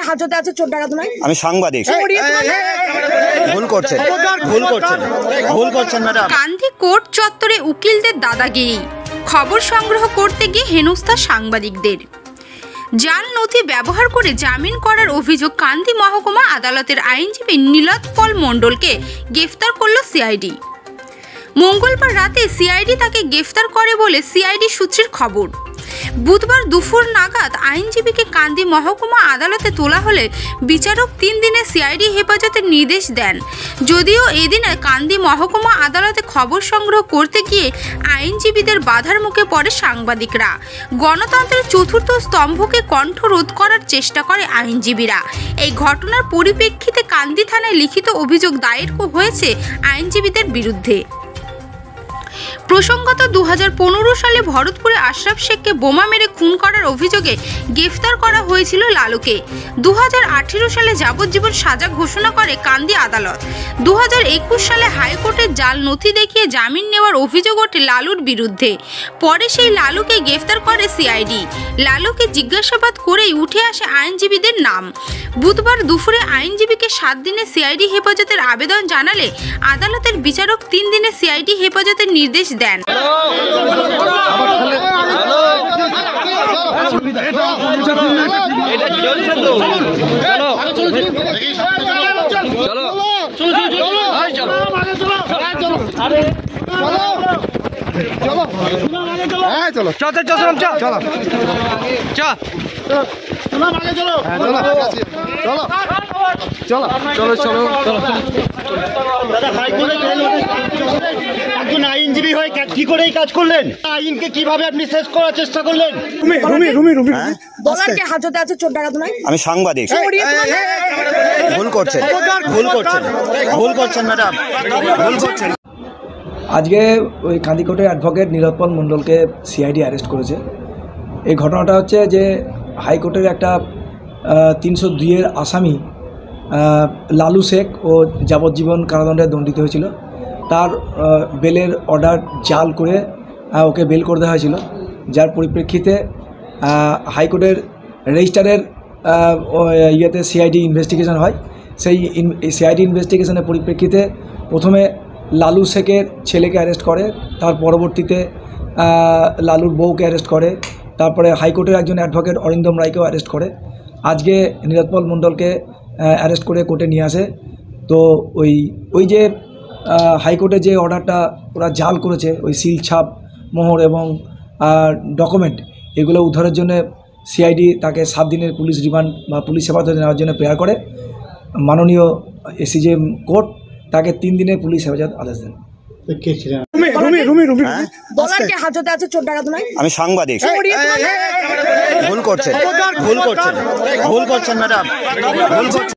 হাজতে আছে, চোর ডাকাত নয়। আমি সাংবাদিক। ভুল করছেন ম্যাডাম। কান্দি কোর্ট চত্বরে উকিলদের দাদাগিরি, খবর সংগ্রহ করতে গিয়ে হেনস্থা সাংবাদিকদের। জাল নথি ব্যবহার করে জামিন করার অভিযোগ কান্দি মহকুমা আদালতের আইনজীবী নীলোৎপল মণ্ডলকে গ্রেফতার করল সিআইডি। মঙ্গলবার রাতে সিআইডি তাকে গ্রেফতার করে বলে সিআইডি সূত্রের খবর। বুধবার দুপুর নাগাদ আইনজীবীকে কান্দি মহকুমা আদালতে তোলা হলে বিচারক 3 দিনের সিআইডি হেফাজতের নির্দেশ দেন। যদিও এদিনে কান্দি মহকুমা আদালতে খবর সংগ্রহ করতে গিয়ে আইনজীবীদের বাধার মুখে পড়ে সাংবাদিকরা। গণতন্ত্রের চতুর্থ স্তম্ভকে কণ্ঠরোধ করার চেষ্টা করে আইনজীবীরা। এই ঘটনার পরিপ্রেক্ষিতে কান্দি থানায় লিখিত অভিযোগ দায়ের হয়েছে আইনজীবীদের বিরুদ্ধে। প্রসঙ্গত 2015 সালে ভরতপুরে আশরাফ শেখকে বোমা মেরে খুন করার অভিযোগে গ্রেফতার করা হয়েছিল লালুকে। 2018 সালে যাবজ্জীবন সাজা ঘোষণা করে কান্দি আদালত। 2021 সালে হাইকোর্টের জাল নথি দেখিয়ে জামিন নেওয়ার অভিযোগ ওঠে লালুর বিরুদ্ধে। পরে সেই লালুকে গ্রেফতার করে সিআইডি। লালুকে জিজ্ঞাসাবাদ করেই উঠে আসে আইনজীবীদের নাম। বুধবার দুপুরে আইনজীবীকে 7 দিনের সিআইডি হেফাজতের আবেদন জানালে আদালতের বিচারক 3 দিনের সিআইডি হেফাজতের নির্দেশ দেন। একজন আইনজীবী হয়ে কি করে এই কাজ করলেন? আইনকে কিভাবে আপনি শেষ করার চেষ্টা করলেন? হাজতে আছে, চোর ডাকাত নয়। আমি সাংবাদিক। ভুল করছেন ম্যাডাম। আজকে ওই কান্দি কোর্টের অ্যাডভোকেট নীলোৎপল মণ্ডলকে সিআইডি অ্যারেস্ট করেছে। এই ঘটনাটা হচ্ছে যে হাইকোর্টের একটা 302-এর আসামি লালু শেখ ও যাবজ্জীবন কারাদণ্ডে দণ্ডিত হয়েছিল। তার বেলের অর্ডার জাল করে ওকে বেল করে দেওয়া হয়েছিল, যার পরিপ্রেক্ষিতে হাইকোর্টের রেজিস্ট্রারের ইয়েতে সিআইডি ইনভেস্টিগেশন হয়। সেই সিআইডি ইনভেস্টিগেশনের পরিপ্রেক্ষিতে প্রথমে লালু শেখের ছেলেকে অ্যারেস্ট করে, তার পরবর্তীতে লালুর বউকে অ্যারেস্ট করে, তারপরে হাইকোর্টের একজন অ্যাডভোকেট অরিন্দম রায়কেও অ্যারেস্ট করে। আজকে নীলোৎপল মণ্ডলকে অ্যারেস্ট করে কোর্টে নিয়ে আসে। তো ওই যে হাইকোর্টে যে অর্ডারটা ওরা জাল করেছে, ওই সিল ছাপ মোহর এবং ডকুমেন্ট, এগুলো উদ্ধারের জন্য সিআইডি তাকে 7 দিনের পুলিশ রিমান্ড বা পুলিশ হেফাজতে নেওয়ার জন্য প্রেয়ার করে। মাননীয় এসিজেএম কোর্ট তাকে 3 দিনের পুলিশ হেফাজত আদেশ দেন। হাজতে আছে, চোর ডাকাত নয়। আমি সাংবাদিক। ভুল করছেন ম্যাডাম।